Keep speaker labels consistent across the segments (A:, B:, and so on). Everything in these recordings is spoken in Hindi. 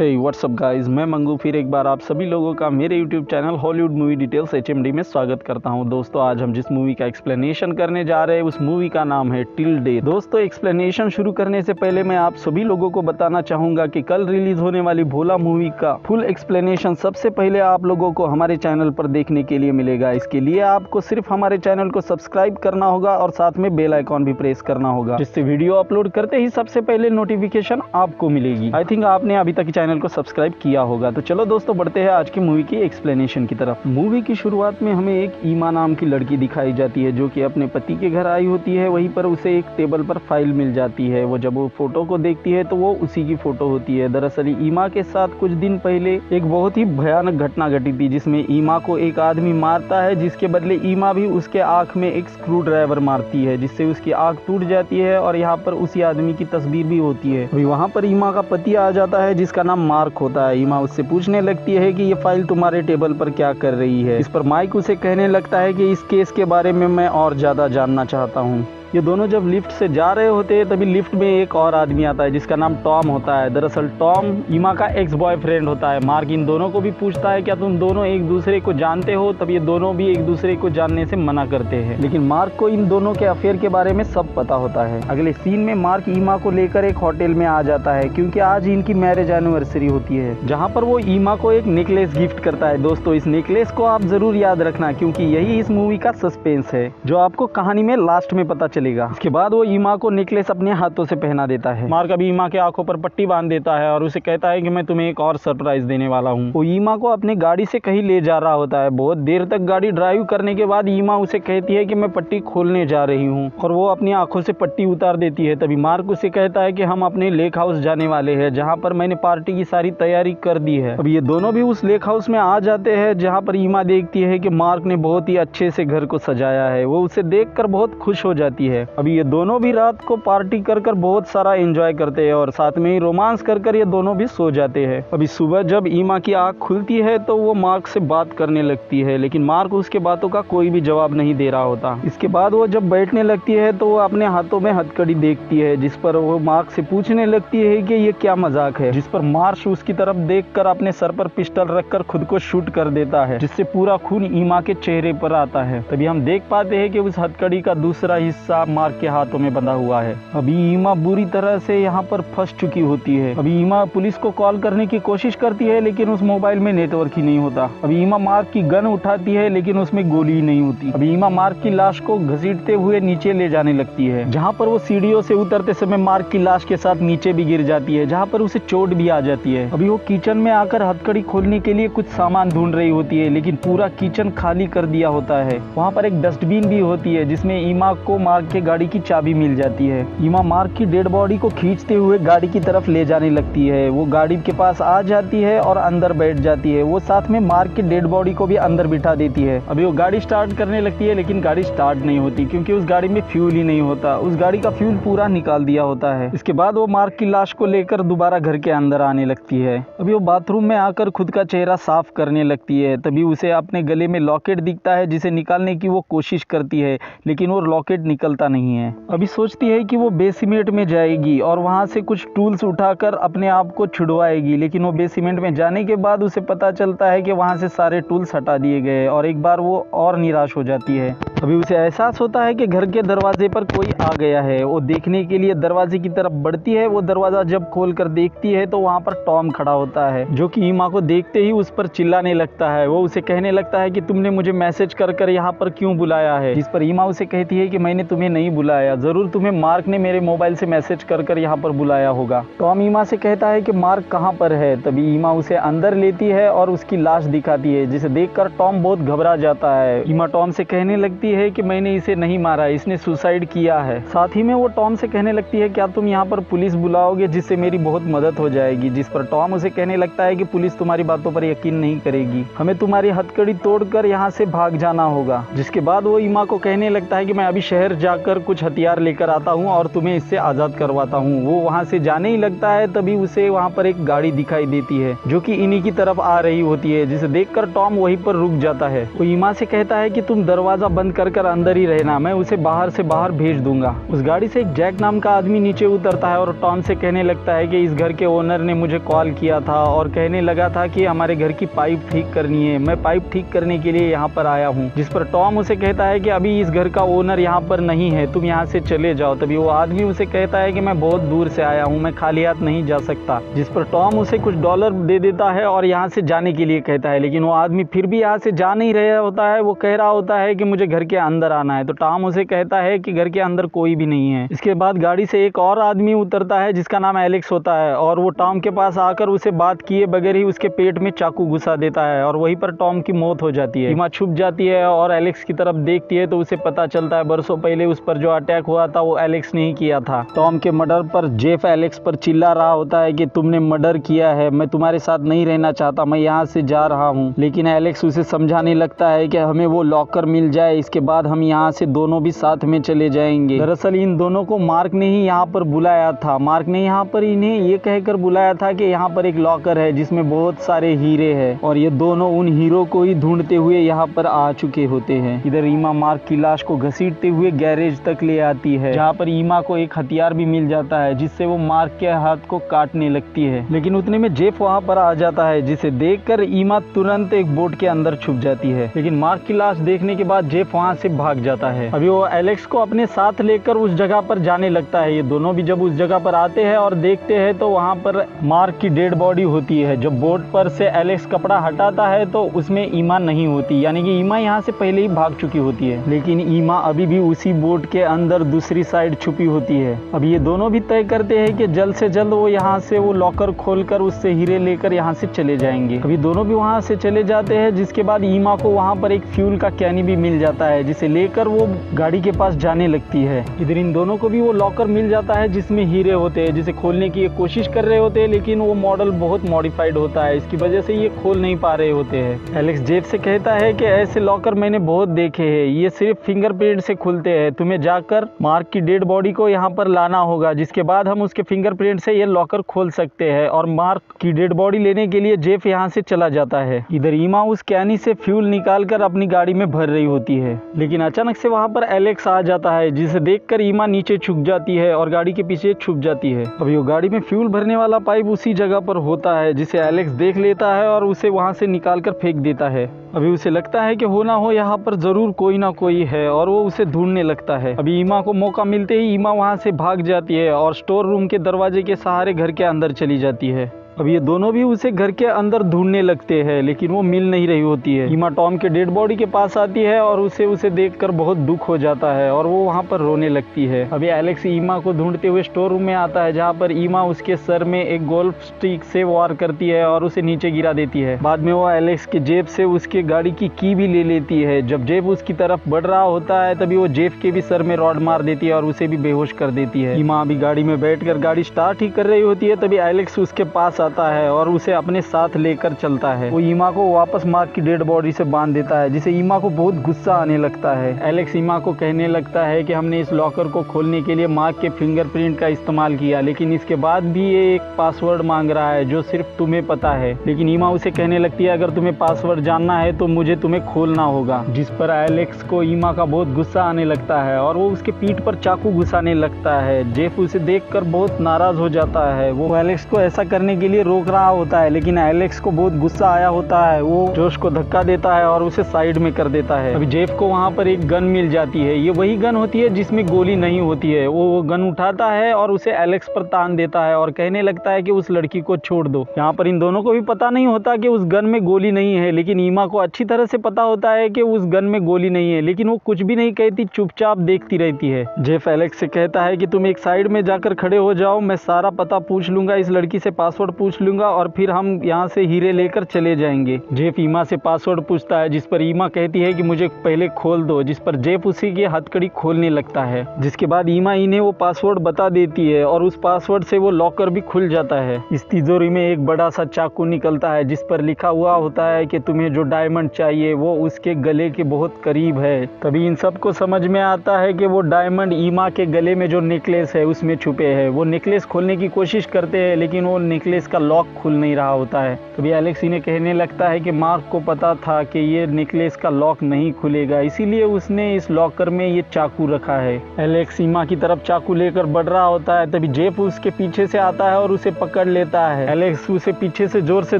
A: हे व्हाट्सअप गाइस, मैं मंगू फिर एक बार आप सभी लोगों का मेरे YouTube channel Hollywood movie details HMD में स्वागत करता हूं। दोस्तों, आज हम जिस मूवी का एक्सप्लेनेशन करने जा रहे हैं उस मूवी का नाम है टिल डेथ। दोस्तों, एक्सप्लेनेशन शुरू करने से पहले मैं आप सभी लोगों को बताना चाहूंगा कि कल रिलीज होने वाली भोला मूवी का फुल एक्सप्लेनेशन सबसे पहले आप लोगों को हमारे चैनल पर देखने के लिए मिलेगा। इसके लिए आपको सिर्फ हमारे चैनल को सब्सक्राइब करना होगा और साथ में बेल आइकॉन भी प्रेस करना होगा, जिससे वीडियो अपलोड करते ही सबसे पहले नोटिफिकेशन आपको मिलेगी। आई थिंक आपने अभी तक चैनल को सब्सक्राइब किया होगा। तो चलो दोस्तों, बढ़ते हैं आज की मूवी की एक्सप्लेनेशन की तरफ। मूवी की शुरुआत में हमें एक ईमा नाम की लड़की दिखाई जाती है जो कि अपने पति के घर आई होती है। वहीं पर उसे एक टेबल पर फाइल मिल जाती है। वो जब वो फोटो को देखती है तो वो उसी की फोटो होती है। दरअसल ईमा के साथ कुछ दिन पहले एक बहुत ही भयानक घटना घटी थी, जिसमें ईमा को एक आदमी मारता है, जिसके बदले ईमा भी उसके आंख में एक स्क्रू ड्राइवर मारती है, जिससे उसकी आंख टूट जाती है और यहाँ पर उसी आदमी की तस्वीर भी होती है। वहाँ पर ईमा का पति आ जाता है जिसका नाम मार्क होता है। ईमा उससे पूछने लगती है कि ये फाइल तुम्हारे टेबल पर क्या कर रही है। इस पर माइक उसे कहने लगता है कि इस केस के बारे में मैं और ज्यादा जानना चाहता हूँ। ये दोनों जब लिफ्ट से जा रहे होते हैं तभी लिफ्ट में एक और आदमी आता है जिसका नाम टॉम होता है। दरअसल टॉम ईमा का एक्स बॉयफ्रेंड होता है। मार्क इन दोनों को भी पूछता है क्या तुम दोनों एक दूसरे को जानते हो, तब ये दोनों भी एक दूसरे को जानने से मना करते हैं। लेकिन मार्क को इन दोनों के अफेयर के बारे में सब पता होता है। अगले सीन में मार्क ईमा को लेकर एक होटल में आ जाता है क्योंकि आज इनकी मैरिज एनिवर्सरी होती है, जहाँ पर वो ईमा को एक नेकलेस गिफ्ट करता है। दोस्तों, इस नेकलेस को आप जरूर याद रखना क्योंकि यही इस मूवी का सस्पेंस है जो आपको कहानी में लास्ट में पता चलेगा। इसके बाद वो ईमा को नेकलेस अपने हाथों से पहना देता है। मार्क अभी ईमा के आंखों पर पट्टी बांध देता है और उसे कहता है कि मैं तुम्हें एक और सरप्राइज देने वाला हूँ। वो ईमा को अपनी गाड़ी से कहीं ले जा रहा होता है। बहुत देर तक गाड़ी ड्राइव करने के बाद ईमा उसे कहती है कि मैं पट्टी खोलने जा रही हूँ और वो अपनी आंखों से पट्टी उतार देती है। तभी मार्क उसे कहता है कि हम अपने लेक हाउस जाने वाले हैं, जहाँ पर मैंने पार्टी की सारी तैयारी कर दी है। अब ये दोनों भी उस लेक हाउस में आ जाते हैं, जहाँ पर ईमा देखती है कि मार्क ने बहुत ही अच्छे से घर को सजाया है। वो उसे देखकर बहुत खुश हो जाती है। अभी ये दोनों भी रात को पार्टी कर बहुत सारा एंजॉय करते हैं और साथ में ही रोमांस कर ये दोनों भी सो जाते हैं। अभी सुबह जब ईमा की आंख खुलती है तो वो मार्क से बात करने लगती है, लेकिन मार्क उसके बातों का कोई भी जवाब नहीं दे रहा होता। इसके बाद वो जब बैठने लगती है तो वो अपने हाथों में हथकड़ी देखती है, जिस पर वो मार्क से पूछने लगती है कि ये क्या मजाक है। जिस पर मार्क उसकी तरफ देखकर अपने सर पर पिस्टल रखकर खुद को शूट कर देता है, जिससे पूरा खून ईमा के चेहरे पर आता है। तभी हम देख पाते हैं कि उस हथकड़ी का दूसरा हिस्सा मार्क के हाथों में बंधा हुआ है। अभी ईमा बुरी तरह से यहाँ पर फंस चुकी होती है। अभी ईमा पुलिस को कॉल करने की कोशिश करती है, लेकिन उस मोबाइल में नेटवर्क ही नहीं होता। अभी ईमा मार्क की गन उठाती है, लेकिन उसमें गोली ही नहीं होती। अभी ईमा मार्क की लाश को घसीटते हुए नीचे ले जाने लगती है, जहाँ पर वो सीढ़ियों से उतरते समय मार्क की लाश के साथ नीचे भी गिर जाती है, जहाँ पर उसे चोट भी आ जाती है। अभी वो किचन में आकर हथकड़ी खोलने के लिए कुछ सामान ढूंढ रही होती है, लेकिन पूरा किचन खाली कर दिया होता है। वहाँ पर एक डस्टबिन भी होती है जिसमें ईमा को मार्क के गाड़ी की चाबी मिल जाती है। ईमा मार्क की डेड बॉडी को खींचते हुए गाड़ी की तरफ ले जाने लगती है। वो गाड़ी के पास आ जाती है और अंदर बैठ जाती है। वो साथ में मार्क की डेड बॉडी को भी अंदर बिठा देती है। अभी वो गाड़ी स्टार्ट करने लगती है, लेकिन गाड़ी स्टार्ट नहीं होती क्योंकि उस गाड़ी में फ्यूल ही नहीं होता। उस गाड़ी का फ्यूल पूरा निकाल दिया होता है। इसके बाद वो मार्क की लाश को लेकर दोबारा घर के अंदर आने लगती है। अभी वो बाथरूम में आकर खुद का चेहरा साफ करने लगती है। तभी उसे अपने गले में लॉकेट दिखता है, जिसे निकालने की वो कोशिश करती है, लेकिन वो लॉकेट निकलता नहीं है। अभी सोचती है कि वो बेसमेंट में जाएगी और वहां से कुछ टूल्स उठाकर अपने आप को छुड़वाएगी, लेकिन वो बेसमेंट में जाने के बाद उसे पता चलता है कि वहां से सारे टूल्स हटा दिए गए और एक बार वो और निराश हो जाती है। अभी उसे एहसास होता है कि घर के दरवाजे पर कोई आ गया है। वो देखने के लिए दरवाजे की तरफ बढ़ती है। वो दरवाजा जब खोल कर देखती है तो वहाँ पर टॉम खड़ा होता है, जो कि ईमा को देखते ही उस पर चिल्लाने लगता है। वो उसे कहने लगता है कि तुमने मुझे मैसेज कर यहाँ पर क्यों बुलाया है। जिस पर ईमा उसे कहती है कि मैंने तुम्हें नहीं बुलाया, जरूर तुम्हें मार्क ने मेरे मोबाइल से मैसेज कर यहाँ पर बुलाया होगा। टॉम ईमा से कहता है कि मार्क कहाँ पर है। तभी ईमा उसे अंदर लेती है और उसकी लाश दिखाती है, जिसे देखकर टॉम बहुत घबरा जाता है। ईमा टॉम से कहने लगती है कि मैंने इसे नहीं मारा, इसने सुसाइड किया है। साथ ही में वो टॉम से कहने लगती है क्या तुम यहाँ पर पुलिस बुलाओगे, जिससे मेरी बहुत मदद हो जाएगी। जिस पर टॉम उसे कहने लगता है कि पुलिस तुम्हारी बातों पर यकीन नहीं करेगी, हमें तुम्हारी हथकड़ी तोड़कर यहाँ से भाग जाना होगा। जिसके बाद वो ईमा को कहने लगता है कि मैं अभी शहर जाकर कुछ हथियार लेकर आता हूँ और तुम्हें इससे आजाद करवाता हूँ। वो वहाँ से जाने ही लगता है, तभी उसे वहाँ पर एक गाड़ी दिखाई देती है जो कि इन्हीं की तरफ आ रही होती है, जिसे देखकर टॉम वहीं पर रुक जाता है। वो ईमा से कहता है कि तुम दरवाजा बंद कर अंदर ही रहना, मैं उसे बाहर से बाहर भेज दूंगा। उस गाड़ी से एक जैक नाम का आदमी नीचे उतरता है और टॉम से कहने लगता है कि इस घर के ओनर ने मुझे कॉल किया था और कहने लगा था कि हमारे घर की पाइप ठीक करनी है, मैं पाइप ठीक करने के लिए यहाँ पर आया हूँ। जिस पर टॉम उसे कहता है कि अभी इस घर का ओनर यहाँ पर नहीं है, तुम यहाँ से चले जाओ। तभी वो आदमी उसे कहता है कि मैं बहुत दूर से आया हूँ, मैं खाली हाथ नहीं जा सकता। जिस पर टॉम उसे कुछ डॉलर दे देता है और यहाँ से जाने के लिए कहता है, लेकिन वो आदमी फिर भी यहाँ से जा नहीं रहा होता है। वो कह रहा होता है कि मुझे घर के अंदर आना है। तो टॉम उसे कहता है कि घर के अंदर कोई भी नहीं है। इसके बाद गाड़ी से एक और आदमी उतरता है जिसका नाम एलेक्स होता है और वो टॉम के पास आकर उसे बात किए बगैर ही उसके पेट में चाकू घुसा देता है और वहीं पर टॉम की मौत हो जाती है। ईमा छुप जाती है और एलेक्स की तरफ देखती है तो उसे पता चलता है बरसों पहले उस पर जो अटैक हुआ था वो एलेक्स ने ही किया था। टॉम के मर्डर पर जेफ एलेक्स पर चिल्ला रहा होता है कि तुमने मर्डर किया है, मैं तुम्हारे साथ नहीं रहना चाहता, मैं यहाँ से जा रहा हूँ। लेकिन एलेक्स उसे समझाने लगता है कि हमें वो लॉकर मिल जाए, इसके बाद हम यहाँ से दोनों भी साथ में चले जाएंगे। दरअसल इन दोनों को मार्क ने ही यहाँ पर बुलाया था। मार्क ने यहाँ पर इन्हें ये कहकर बुलाया था कि यहाँ पर एक लॉकर है जिसमें बहुत सारे हीरे हैं और ये दोनों उन हीरो को ही ढूंढते हुए यहाँ पर आ चुके होते हैं। इधर ईमा मार्क की लाश को घसीटते हुए गैरेज तक ले आती है जहाँ पर ईमा को एक हथियार भी मिल जाता है जिससे वो मार्क के हाथ को काटने लगती है। लेकिन उतने में जेफ वहाँ पर आ जाता है जिसे देखकर ईमा तुरंत एक बोट के अंदर छुप जाती है। लेकिन मार्क की लाश देखने के बाद जेफ वहाँ से भाग जाता है। अभी वो एलेक्स को अपने साथ लेकर उस जगह पर जाने लगता है। ये दोनों भी जब उस जगह पर आते हैं और देखते हैं तो वहाँ पर मार्क की डेड बॉडी होती है। जब बोट पर से एलेक्स कपड़ा हटाता है तो उसमें ईमा नहीं होती, यानी कि ईमा यहाँ से पहले ही भाग चुकी होती है। लेकिन ईमा अभी भी उसी बोट के अंदर दूसरी साइड छुपी होती है। अब ये दोनों भी तय करते हैं कि जल्द से जल्द वो यहाँ से वो लॉकर खोलकर उससे हीरे लेकर यहाँ से चले जाएंगे। अभी दोनों भी वहाँ से चले जाते हैं जिसके बाद ईमा को वहाँ पर एक फ्यूल का कैनी भी मिल जाता है जिसे लेकर वो गाड़ी के पास जाने लगती है। इधर इन दोनों को भी वो लॉकर मिल जाता है जिसमें हीरे होते हैं जिसे खोलने की ये कोशिश कर रहे होते हैं, लेकिन वो मॉडल बहुत मॉडिफाइड होता है, इसकी वजह से ये खोल नहीं पा रहे होते हैं। एलेक्स जेफ से कहता है कि ऐसे लॉकर मैंने बहुत देखे हैं, ये सिर्फ फिंगरप्रिंट से खुलते हैं, तुम्हें जाकर मार्क की डेड बॉडी को यहाँ पर लाना होगा, जिसके बाद हम उसके फिंगरप्रिंट से ये लॉकर खोल सकते हैं। और मार्क की डेड बॉडी लेने के लिए जेफ यहाँ से चला जाता है। इधर ईमा उस कैनी से फ्यूल निकालकर अपनी गाड़ी में भर रही होती है, लेकिन अचानक से वहाँ पर एलेक्स आ जाता है जिसे देखकर ईमा नीचे झुक जाती है और गाड़ी के पीछे छुप जाती है। अभी वो गाड़ी में फ्यूल भरने वाला पाइप उसी जगह पर होता है जिसे एलेक्स देख लेता है और उसे वहाँ से निकालकर फेंक देता है। अभी उसे लगता है कि हो ना हो यहाँ पर जरूर कोई ना कोई है और वो उसे ढूंढने लगता है। अभी ईमा को मौका मिलते ही ईमा वहाँ से भाग जाती है और स्टोर रूम के दरवाजे के सहारे घर के अंदर चली जाती है। अब ये दोनों भी उसे घर के अंदर ढूंढने लगते हैं लेकिन वो मिल नहीं रही होती है। ईमा टॉम के डेड बॉडी के पास आती है और उसे देखकर बहुत दुख हो जाता है और वो वहाँ पर रोने लगती है। अभी एलेक्स ईमा को ढूंढते हुए स्टोर रूम में आता है जहाँ पर ईमा उसके सर में एक गोल्फ स्टिक से वार करती है और उसे नीचे गिरा देती है। बाद में वो एलेक्स के जेब से उसके गाड़ी की की भी ले लेती है। जब जेब उसकी तरफ बढ़ रहा होता है तभी वो जेब के भी सर में रॉड मार देती है और उसे भी बेहोश कर देती है। ईमा अभी गाड़ी में बैठकर गाड़ी स्टार्ट ही कर रही होती है तभी एलेक्स उसके पास आता है और उसे अपने साथ लेकर चलता है। वो ईमा को वापस मार्क की डेड बॉडी से बांध देता है जिसे ईमा को बहुत गुस्सा आने लगता है। एलेक्स ईमा को कहने लगता है कि हमने इस लॉकर को खोलने के लिए मार्क के फिंगरप्रिंट का इस्तेमाल किया, लेकिन इसके बाद भी ये एक पासवर्ड मांग रहा है जो सिर्फ तुम्हें पता है। लेकिन ईमा उसे कहने लगती है अगर तुम्हें पासवर्ड जानना है तो मुझे तुम्हें खोलना होगा, जिस पर एलेक्स को ईमा का बहुत गुस्सा आने लगता है और वो उसके पीठ पर चाकू घुसाने लगता है। जेफ उसे देखकर बहुत नाराज हो जाता है। वो एलेक्स को ऐसा करने के लिए रोक रहा होता है लेकिन एलेक्स को बहुत गुस्सा आया होता है। वो जोश को धक्का देता है और उसे साइड में कर देता है। अभी जेफ को वहाँ पर एक गन मिल जाती है। ये वही गन होती है जिसमें गोली नहीं होती है। वो गन उठाता है और उसे एलेक्स पर तान देता है और कहने लगता है कि उस लड़की को छोड़ दो। यहाँ पर इन दोनों को भी पता नहीं होता कि उस गन में गोली नहीं है, लेकिन ईमा को अच्छी तरह से पता होता है कि उस गन में गोली नहीं है, लेकिन वो कुछ भी नहीं कहती, चुपचाप देखती रहती है। जेफ एलेक्स से कहता है कि तुम एक साइड में जाकर खड़े हो जाओ, मैं सारा पता पूछ लूंगा, इस लड़की से पासवर्ड पूछ लूंगा और फिर हम यहाँ से हीरे लेकर चले जाएंगे। जेफ ईमा से पासवर्ड पूछता है जिस पर ईमा कहती है कि मुझे पहले खोल दो, जिस पर जेफ उसी की हथकड़ी खोलने लगता है। जिसके बाद ईमा इन्हें वो पासवर्ड बता देती है और उस पासवर्ड से वो लॉकर भी खुल जाता है। इस तिजोरी में एक बड़ा सा चाकू निकलता है जिस पर लिखा हुआ होता है कि तुम्हें जो डायमंड चाहिए वो उसके गले के बहुत करीब है। तभी इन सबको समझ में आता है कि वो डायमंड ईमा के गले में जो नेकलेस है उसमें छुपे है। वो नेकलेस खोलने की कोशिश करते हैं लेकिन वो नेकलेस का लॉक खुल नहीं रहा होता है। तभी एलेक्स इन्हें कहने लगता है कि मार्क को पता था कि ये नेकलेस का लॉक नहीं खुलेगा, इसीलिए उसने इस लॉकर में ये चाकू रखा है। एलेक्स ईमा की तरफ चाकू लेकर बढ़ रहा होता है, तभी जेफ उसके पीछे से आता है और उसे पकड़ लेता है। एलेक्स उसे पीछे से जोर से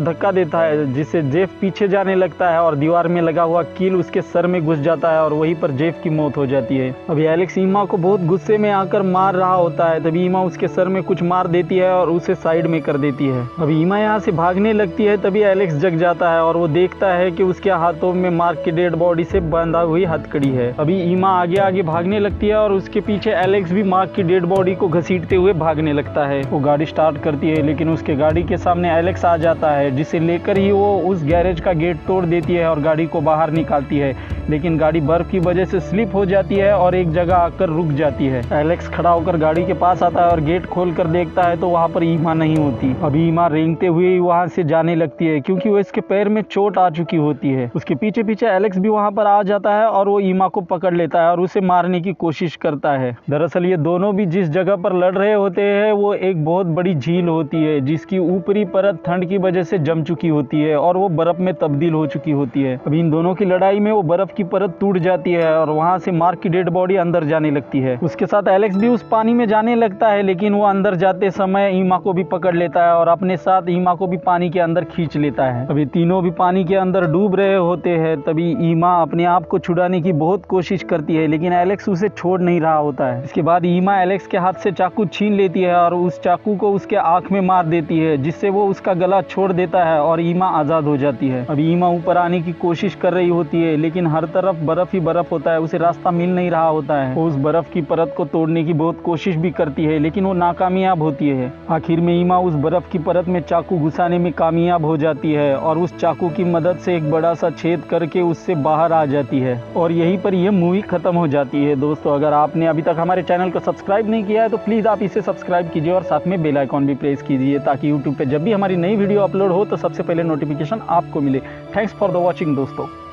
A: धक्का देता है, जिससे जेफ पीछे जाने लगता है और दीवार में लगा हुआ कील उसके सर में घुस जाता है और वहीं पर जेफ की मौत हो जाती है। अभी एलेक्स ईमा को बहुत गुस्से में आकर मार रहा होता है, तभी ईमा उसके सर में कुछ मार देती है और उसे साइड में कर देती है। अभी ईमा यहाँ से भागने लगती है, तभी एलेक्स जग जाता है और वो देखता है कि उसके हाथों में मार्क की डेड बॉडी से बंधा हुई हथकड़ी है। अभी ईमा आगे आगे भागने लगती है और उसके पीछे एलेक्स भी मार्क की डेड बॉडी को घसीटते हुए भागने लगता है। वो गाड़ी स्टार्ट करती है, लेकिन उसके गाड़ी के सामने एलेक्स आ जाता है, जिसे लेकर ही वो उस गैरेज का गेट तोड़ देती है और गाड़ी को बाहर निकालती है। लेकिन गाड़ी बर्फ की वजह से स्लिप हो जाती है और एक जगह आकर रुक जाती है। एलेक्स खड़ा होकर गाड़ी के पास आता है और गेट खोल कर देखता है तो वहाँ पर ईमा नहीं होती। अभी ईमा रेंगते हुए वहाँ से जाने लगती है, क्योंकि वो इसके पैर में चोट आ चुकी होती है। उसके पीछे पीछे एलेक्स भी वहाँ पर आ जाता है और वो ईमा को पकड़ लेता है और उसे मारने की कोशिश करता है। दरअसल ये दोनों भी जिस जगह पर लड़ रहे होते हैं वो एक बहुत बड़ी झील होती है, जिसकी ऊपरी परत ठंड की वजह से जम चुकी होती है और वो बर्फ में तब्दील हो चुकी होती है। अभी इन दोनों की लड़ाई में वो बर्फ की परत टूट जाती है और वहां से मार्क की डेड बॉडी अंदर जाने लगती है। उसके साथ एलेक्स भी उस पानी में जाने लगता है, लेकिन वो अंदर जाते समय ईमा को भी पकड़ लेता है और अपने साथ ईमा को भी पानी के अंदर खींच लेता है। अभी तीनों भी पानी के अंदर डूब रहे होते हैं, तभी ईमा अपने आप को छुड़ाने की बहुत कोशिश करती है, लेकिन एलेक्स उसे छोड़ नहीं रहा होता है। इसके बाद ईमा एलेक्स के हाथ से चाकू छीन लेती है और उस चाकू को उसके आंख में मार देती है, जिससे वो उसका गला छोड़ देता है और ईमा आजाद हो जाती है। अभी ईमा ऊपर आने की कोशिश कर रही होती है, लेकिन हर तरफ बर्फ ही बर्फ होता है, उसे रास्ता मिल नहीं रहा होता है। वो उस बर्फ की परत को तोड़ने की बहुत कोशिश भी करती है, लेकिन वो नाकामयाब होती है। आखिर में ईमा उस बर्फ की परत में चाकू घुसाने में कामयाब हो जाती है और उस चाकू की मदद से एक बड़ा सा छेद करके उससे बाहर आ जाती है और यहीं पर यह मूवी खत्म हो जाती है। दोस्तों, अगर आपने अभी तक हमारे चैनल को सब्सक्राइब नहीं किया है तो प्लीज आप इसे सब्सक्राइब कीजिए और साथ में बेल आइकॉन भी प्रेस कीजिए, ताकि यूट्यूब पे जब भी हमारी नई वीडियो अपलोड हो तो सबसे पहले नोटिफिकेशन आपको मिले। थैंक्स फॉर द वॉचिंग दोस्तों।